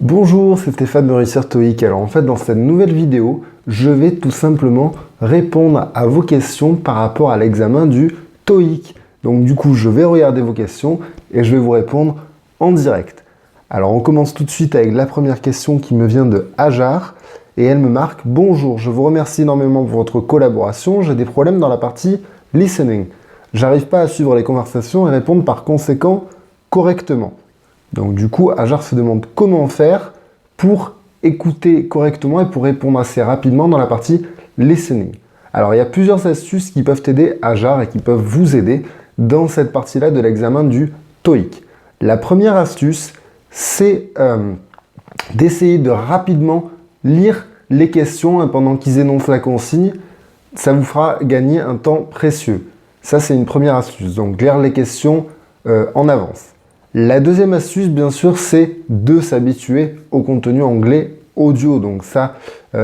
Bonjour, c'est Stéphane de Réussir TOEIC. Alors en fait, dans cette nouvelle vidéo, je vais tout simplement répondre à vos questions par rapport à l'examen du TOEIC. Donc du coup, je vais regarder vos questions et je vais vous répondre en direct. Alors on commence tout de suite avec la première question qui me vient de Hajar et elle me marque « Bonjour, je vous remercie énormément pour votre collaboration. J'ai des problèmes dans la partie listening. J'arrive pas à suivre les conversations et répondre par conséquent correctement. » Donc du coup, Hajar se demande comment faire pour écouter correctement et pour répondre assez rapidement dans la partie listening. Alors il y a plusieurs astuces qui peuvent aider Hajar et qui peuvent vous aider dans cette partie-là de l'examen du TOEIC. La première astuce, c'est d'essayer de rapidement lire les questions pendant qu'ils énoncent la consigne. Ça vous fera gagner un temps précieux. Ça, c'est une première astuce. Donc lire les questions en avance. La deuxième astuce, bien sûr, c'est de s'habituer au contenu anglais audio. Donc ça,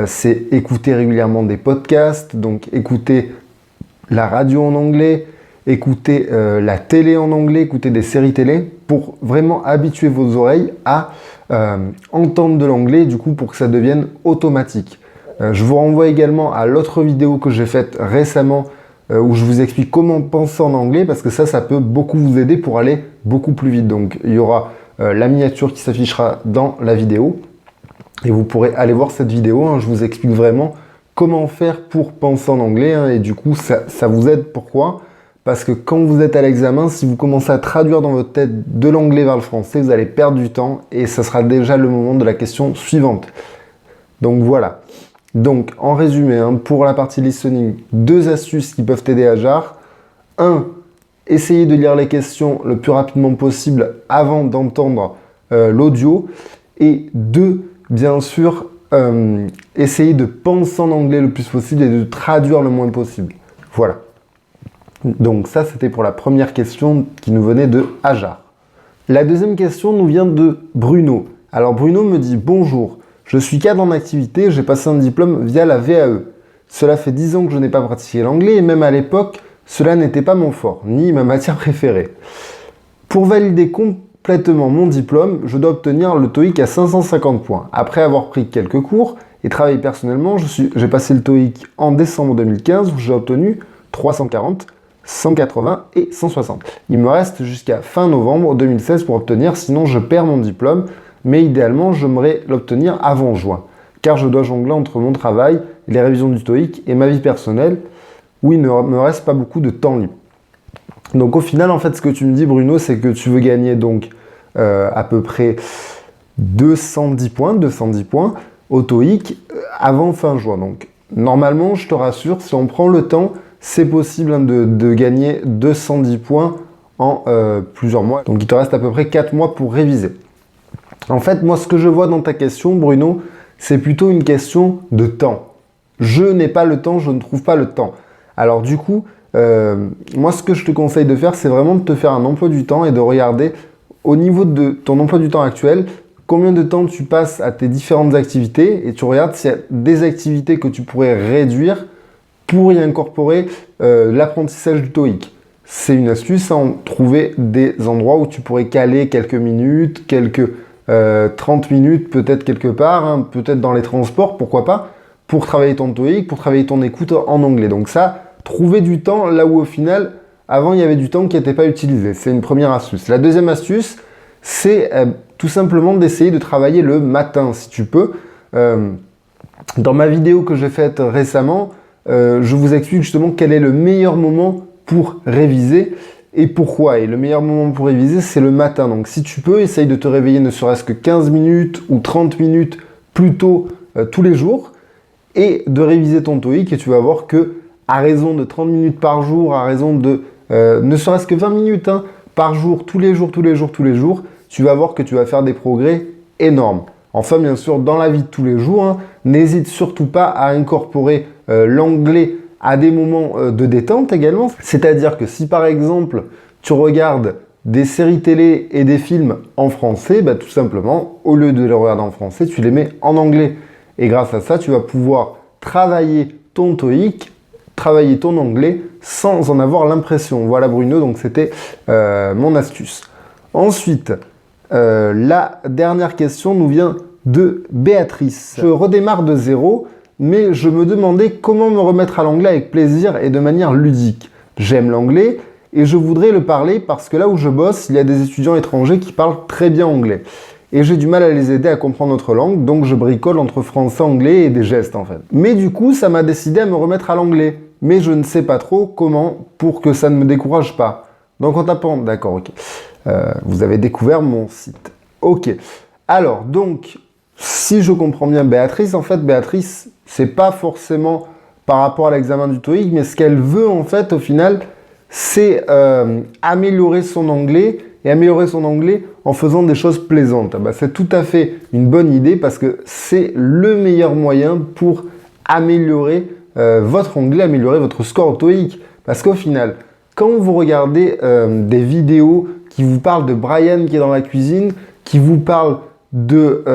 c'est écouter régulièrement des podcasts, donc écouter la radio en anglais, écouter la télé en anglais, écouter des séries télé pour vraiment habituer vos oreilles à entendre de l'anglais, du coup, pour que ça devienne automatique. Je vous renvoie également à l'autre vidéo que j'ai faite récemment où je vous explique comment penser en anglais parce que ça peut beaucoup vous aider pour aller beaucoup plus vite. Donc il y aura la miniature qui s'affichera dans la vidéo et vous pourrez aller voir cette vidéo. Je vous explique vraiment comment faire pour penser en anglais et du coup ça vous aide. Pourquoi ? Parce que quand vous êtes à l'examen, si vous commencez à traduire dans votre tête de l'anglais vers le français, vous allez perdre du temps et ça sera déjà le moment de la question suivante. Donc voilà. Donc, en résumé, pour la partie listening, 2 astuces qui peuvent t'aider Hajar. 1. Essayez de lire les questions le plus rapidement possible avant d'entendre l'audio. Et 2. Bien sûr, essayez de penser en anglais le plus possible et de traduire le moins possible. Voilà. Donc ça, c'était pour la première question qui nous venait de Hajar. La deuxième question nous vient de Bruno. Alors Bruno me dit « Bonjour. Je suis cadre en activité, j'ai passé un diplôme via la VAE. Cela fait 10 ans que je n'ai pas pratiqué l'anglais et même à l'époque, cela n'était pas mon fort, ni ma matière préférée. Pour valider complètement mon diplôme, je dois obtenir le TOEIC à 550 points. Après avoir pris quelques cours et travaillé personnellement, j'ai passé le TOEIC en décembre 2015 où j'ai obtenu 340, 180 et 160. Il me reste jusqu'à fin novembre 2016 pour obtenir, sinon je perds mon diplôme. Mais idéalement, j'aimerais l'obtenir avant juin, car je dois jongler entre mon travail, les révisions du TOEIC et ma vie personnelle, où il ne me reste pas beaucoup de temps libre. Donc au final, en fait, ce que tu me dis, Bruno, c'est que tu veux gagner donc à peu près 210 points au TOEIC avant fin juin. Donc normalement, je te rassure, si on prend le temps, c'est possible de gagner 210 points en plusieurs mois. Donc il te reste à peu près 4 mois pour réviser. En fait, moi, ce que je vois dans ta question, Bruno, c'est plutôt une question de temps. Je n'ai pas le temps, je ne trouve pas le temps. Alors du coup, moi, ce que je te conseille de faire, c'est vraiment de te faire un emploi du temps et de regarder au niveau de ton emploi du temps actuel, combien de temps tu passes à tes différentes activités et tu regardes s'il y a des activités que tu pourrais réduire pour y incorporer l'apprentissage du TOEIC. C'est une astuce, trouver des endroits où tu pourrais caler quelques minutes, 30 minutes peut-être quelque part, peut-être dans les transports, pourquoi pas, pour travailler ton TOEIC, pour travailler ton écoute en anglais. Donc ça, trouver du temps là où au final, avant il y avait du temps qui n'était pas utilisé. C'est une première astuce. La deuxième astuce, c'est tout simplement d'essayer de travailler le matin si tu peux. Dans ma vidéo que j'ai faite récemment, je vous explique justement quel est le meilleur moment pour réviser. Et pourquoi ? Et le meilleur moment pour réviser, c'est le matin. Donc si tu peux, essaye de te réveiller ne serait-ce que 15 minutes ou 30 minutes plus tôt tous les jours et de réviser ton TOEIC et tu vas voir que à raison de 30 minutes par jour, à raison de ne serait-ce que 20 minutes par jour, tous les jours, tu vas voir que tu vas faire des progrès énormes. Enfin, bien sûr, dans la vie de tous les jours, n'hésite surtout pas à incorporer l'anglais à des moments de détente également. C'est-à-dire que si par exemple, tu regardes des séries télé et des films en français, tout simplement, au lieu de les regarder en français, tu les mets en anglais. Et grâce à ça, tu vas pouvoir travailler ton TOEIC, travailler ton anglais sans en avoir l'impression. Voilà Bruno, donc c'était mon astuce. Ensuite, la dernière question nous vient de Béatrice. Je redémarre de zéro, mais je me demandais comment me remettre à l'anglais avec plaisir et de manière ludique. J'aime l'anglais et je voudrais le parler parce que là où je bosse, il y a des étudiants étrangers qui parlent très bien anglais. Et j'ai du mal à les aider à comprendre notre langue, donc je bricole entre français, anglais et des gestes en fait. Mais du coup, ça m'a décidé à me remettre à l'anglais. Mais je ne sais pas trop comment pour que ça ne me décourage pas. Donc en tapant, d'accord, ok. Vous avez découvert mon site. Ok. Alors, donc, si je comprends bien Béatrice, en fait, Béatrice, c'est pas forcément par rapport à l'examen du TOEIC, mais ce qu'elle veut, en fait, au final, c'est améliorer son anglais et améliorer son anglais en faisant des choses plaisantes. Bah, c'est tout à fait une bonne idée parce que c'est le meilleur moyen pour améliorer votre anglais, améliorer votre score au TOEIC. Parce qu'au final, quand vous regardez des vidéos qui vous parlent de Brian qui est dans la cuisine, qui vous parlent de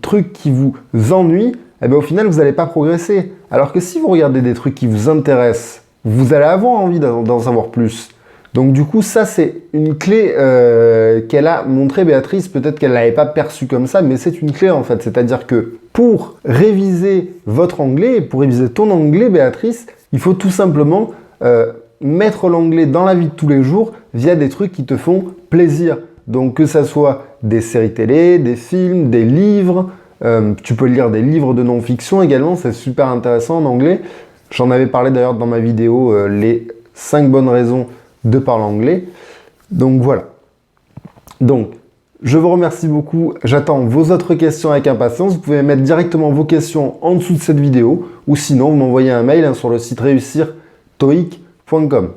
trucs qui vous ennuient, eh bien, au final, vous n'allez pas progresser. Alors que si vous regardez des trucs qui vous intéressent, vous allez avoir envie d'en savoir plus. Donc du coup, ça, c'est une clé qu'elle a montré Béatrice. Peut-être qu'elle ne l'avait pas perçue comme ça, mais c'est une clé en fait. C'est-à-dire que pour réviser votre anglais, pour réviser ton anglais, Béatrice, il faut tout simplement mettre l'anglais dans la vie de tous les jours via des trucs qui te font plaisir. Donc que ça soit des séries télé, des films, des livres, tu peux lire des livres de non-fiction également, c'est super intéressant en anglais. J'en avais parlé d'ailleurs dans ma vidéo, les 5 bonnes raisons de parler anglais. Donc voilà. Donc, je vous remercie beaucoup. J'attends vos autres questions avec impatience. Vous pouvez mettre directement vos questions en dessous de cette vidéo ou sinon vous m'envoyez un mail sur le site réussir toeic.com.